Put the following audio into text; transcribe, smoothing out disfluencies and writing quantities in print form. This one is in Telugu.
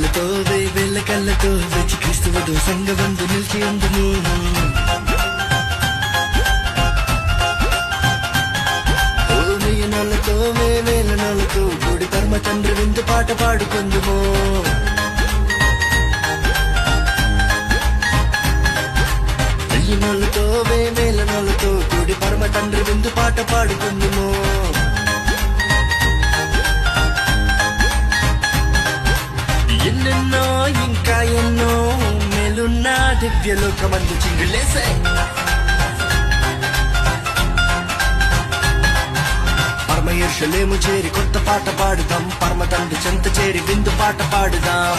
వేయినాళ్ళతో వేల కళ్ళతో వచ్చి క్రీస్తువదు సంగబంధు నిలిచి ఉందును. వేయినాళ్ళతో వేల నాళ్ళతో కూడి పరమ తండ్రి విందు పాట పాడుకుందుమో. వేయినాళ్ళతో వేల నాళ్ళతో కూడి పరమ తండ్రి విందు పాట పాడుకుందుమో. ఎన్నెన్నో ఇంకా ఎన్నో మేలున్న దివ్యలోకమందు చింగులేసే. పరమ యెరూషలేము చేరి కొత్త పాట పాడుదాం, పరమ తండ్రి చెంత చేరి విందు పాట పాడుదాం.